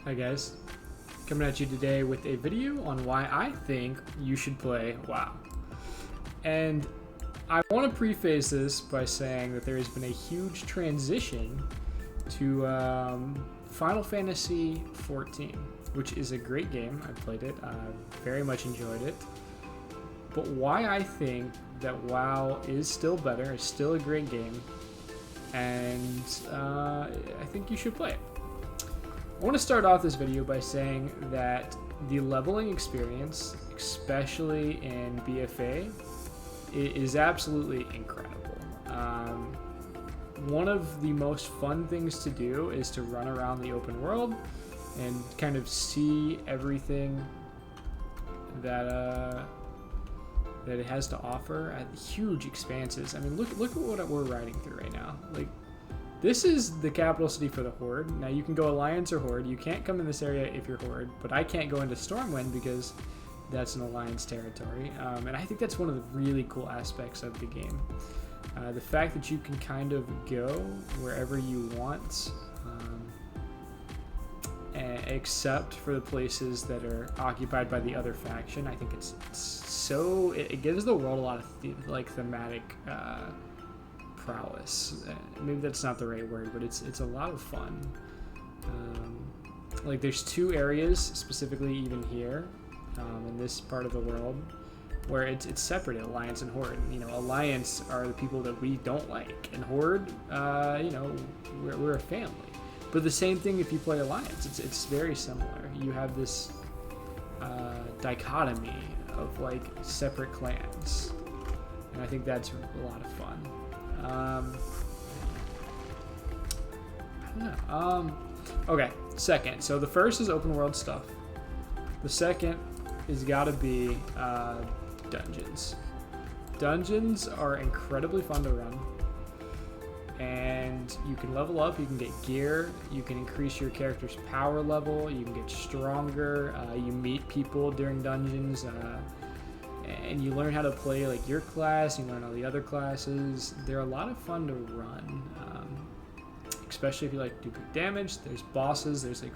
Hi guys, coming at you today with a video on why I think you should play WoW. And I want to preface this by saying that there has been a huge transition to Final Fantasy XIV, which is a great game. I played it, very much enjoyed it. But why I think that WoW is still better, is still a great game, and I think you should play it. I want to start off this video by saying that the leveling experience, especially in BFA, is absolutely incredible. One of the most fun things to do is to run around the open world and kind of see everything that it has to offer at huge expanses. I mean, look at what we're riding through right now. Like, this is the capital city for the Horde. Now, you can go Alliance or Horde. You can't come in this area if you're Horde, but I can't go into Stormwind because that's an Alliance territory. And I think that's one of the really cool aspects of the game. The fact that you can kind of go wherever you want, except for the places that are occupied by the other faction. I think it gives the world a lot of thematic prowess. Maybe that's not the right word, but it's a lot of fun. Like, there's two areas specifically even here in this part of the world where it's separated, Alliance and Horde. You know, Alliance are the people that we don't like, and Horde, we're a family. But the same thing if you play Alliance, it's very similar. You have this dichotomy of like separate clans, and I think that's a lot of fun. I don't know. Okay, second. So the first is open world stuff. The second is gotta be dungeons. Dungeons are incredibly fun to run, and you can level up, you can get gear, you can increase your character's power level, you can get stronger, you meet people during dungeons, and you learn how to play like your class, you learn all the other classes. They're a lot of fun to run, especially if you like to do big damage. There's bosses, there's like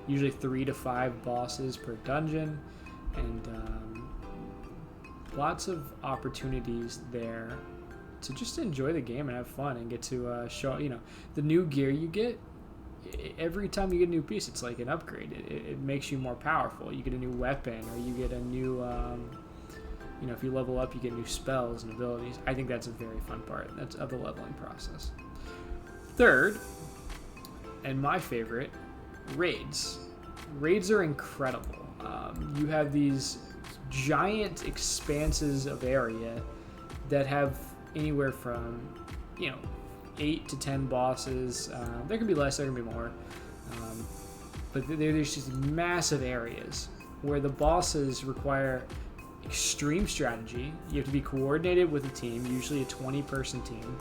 usually 3 to 5 bosses per dungeon, and lots of opportunities there to just enjoy the game and have fun and get to show, the new gear you get. Every time you get a new piece, it's like an upgrade. It makes you more powerful. You get a new weapon, or you get a new, if you level up, you get new spells and abilities. I think that's a very fun part of the leveling process. Third, and my favorite, raids. Raids are incredible. You have these giant expanses of area that have anywhere from 8 to 10 bosses. There can be less, there can be more, but there's just massive areas where the bosses require extreme strategy. You have to be coordinated with a team, usually a 20-person team,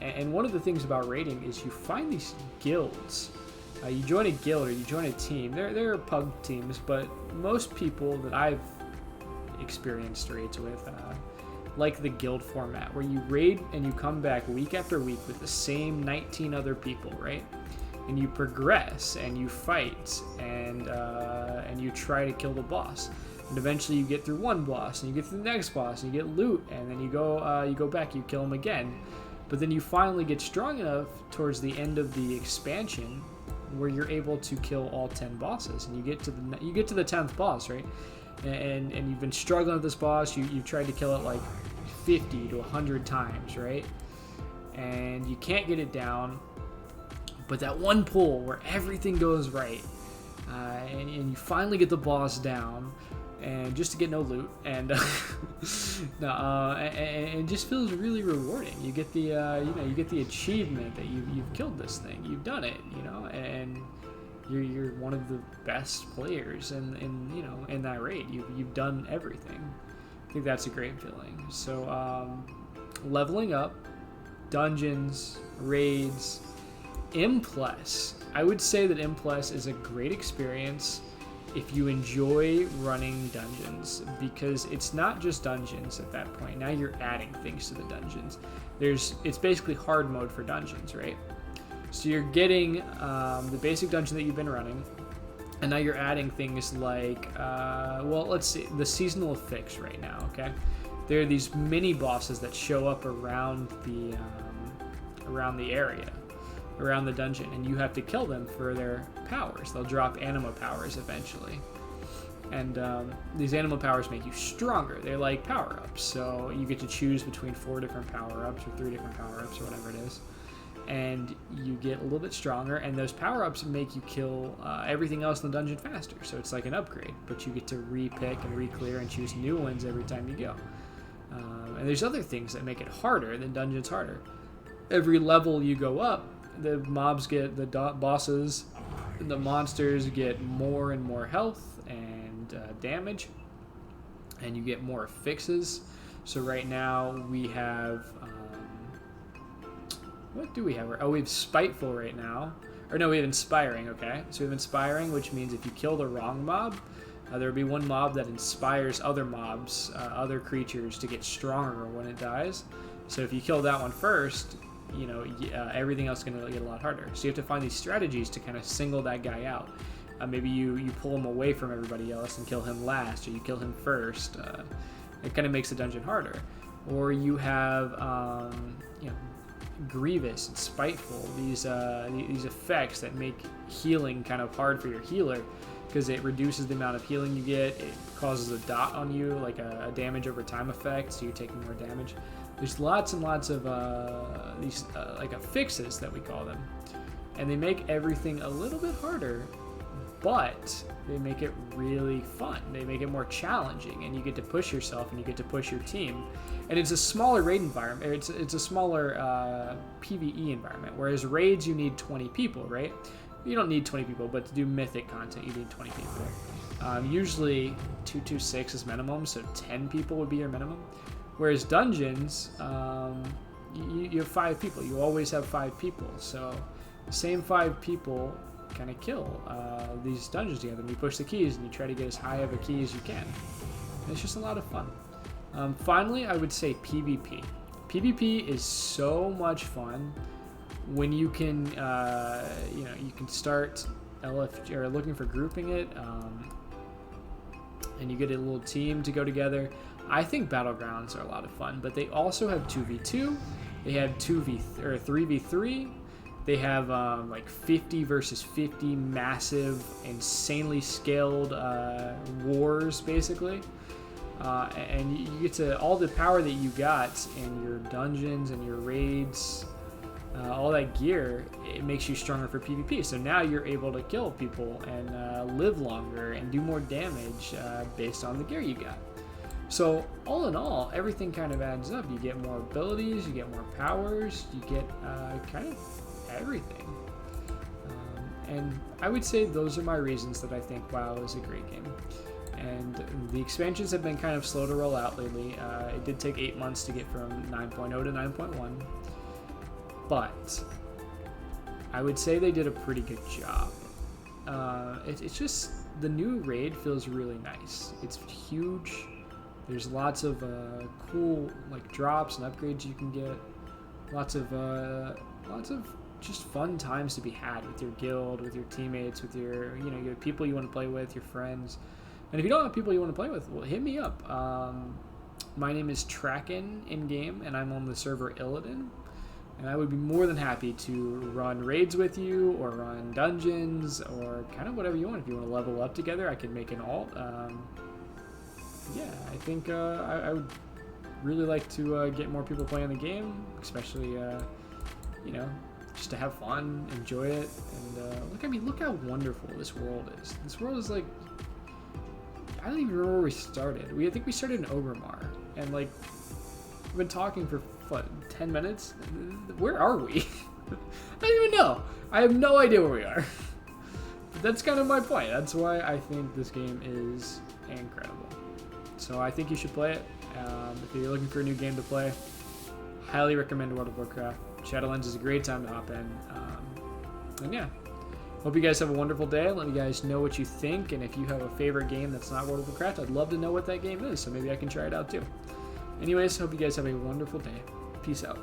and one of the things about raiding is you find these guilds. You join a guild or you join a team. There are pug teams, but most people that I've experienced raids with like the guild format, where you raid and you come back week after week with the same 19 other people, right? And you progress and you fight and you try to kill the boss. And eventually you get through one boss and you get through the next boss and you get loot, and then you go back, you kill them again. But then you finally get strong enough towards the end of the expansion where you're able to kill all 10 bosses, and you get to the 10th boss, right? And you've been struggling with this boss. You've tried to kill it like 50 to 100 times, right? And you can't get it down. But that one pull where everything goes right, and you finally get the boss down, and just to get no loot, and and it just feels really rewarding. You get the achievement that you've killed this thing, you've done it, and you're one of the best players in that raid. You've done everything. I think that's a great feeling. So leveling up, dungeons, raids, Impless. I would say that Impless is a great experience if you enjoy running dungeons, because it's not just dungeons at that point. Now you're adding things to the dungeons. It's basically hard mode for dungeons, right? So you're getting the basic dungeon that you've been running, and now you're adding things like, well, let's see, the seasonal fix right now, okay? There are these mini bosses that show up around the area, around the dungeon, and you have to kill them for their powers. They'll drop anima powers eventually. And these animal powers make you stronger. They're like power-ups. So you get to choose between 4 different power-ups or 3 different power-ups or whatever it is. And you get a little bit stronger. And those power-ups make you kill everything else in the dungeon faster. So it's like an upgrade. But you get to re-pick and re-clear and choose new ones every time you go. And there's other things that make it harder than dungeons harder. Every level you go up, the mobs get, the bosses, the monsters get more and more health and damage, and you get more fixes. So right now we have what do we have? Oh, we have Spiteful right now, or no, we have Inspiring. Okay, so we have Inspiring, which means if you kill the wrong mob, there will be one mob that inspires other mobs, other creatures to get stronger when it dies. So if you kill that one first, you know, everything else is going to get a lot harder. So you have to find these strategies to kind of single that guy out. Maybe you pull him away from everybody else and kill him last, or you kill him first. It kind of makes the dungeon harder. Or you have, you know, Grievous and Spiteful. These effects that make healing kind of hard for your healer, because it reduces the amount of healing you get. It causes a dot on you, like a damage over time effect, so you're taking more damage. There's lots and lots of these like fixes that we call them, and they make everything a little bit harder, but they make it really fun. They make it more challenging, and you get to push yourself and you get to push your team. And it's a smaller raid environment. It's a smaller PvE environment, whereas raids you need 20 people, right? You don't need 20 people, but to do mythic content you need 20 people. Usually 226 is minimum, so 10 people would be your minimum. Whereas dungeons, you have 5 people. You always have 5 people. So the same 5 people kind of kill these dungeons together. And you push the keys and you try to get as high of a key as you can. And it's just a lot of fun. Finally, I would say PvP. PvP is so much fun when you can, you can start LF or looking for grouping it, and you get a little team to go together. I think battlegrounds are a lot of fun, but they also have 2v2. They have 3v3. They have like 50 versus 50 massive, insanely scaled wars, basically. And you get to all the power that you got in your dungeons and your raids, all that gear. It makes you stronger for PvP. So now you're able to kill people and live longer and do more damage based on the gear you got. So all in all, everything kind of adds up. You get more abilities, you get more powers, you get kind of everything. And I would say those are my reasons that I think WoW is a great game. And the expansions have been kind of slow to roll out lately. It did take 8 months to get from 9.0 to 9.1. But I would say they did a pretty good job. It's just, the new raid feels really nice. It's huge. There's lots of cool like drops and upgrades you can get. Lots of just fun times to be had with your guild, with your teammates, with your your people you want to play with, your friends. And if you don't have people you want to play with, well, hit me up. My name is Tracken in game, and I'm on the server Illidan. And I would be more than happy to run raids with you, or run dungeons, or kind of whatever you want. If you want to level up together, I can make an alt. Yeah, I think I would really like to get more people playing the game, especially, just to have fun, enjoy it. And look how wonderful this world is. This world is like, I don't even remember where we started. I think we started in Obermar, and like, we've been talking for, 10 minutes? Where are we? I don't even know. I have no idea where we are. But that's kind of my point. That's why I think this game is incredible. So I think you should play it. If you're looking for a new game to play, highly recommend World of Warcraft. Shadowlands is a great time to hop in. And yeah, hope you guys have a wonderful day. Let me guys know what you think, and if you have a favorite game that's not World of Warcraft, I'd love to know what that game is, so maybe I can try it out too. Anyways, hope you guys have a wonderful day. Peace out.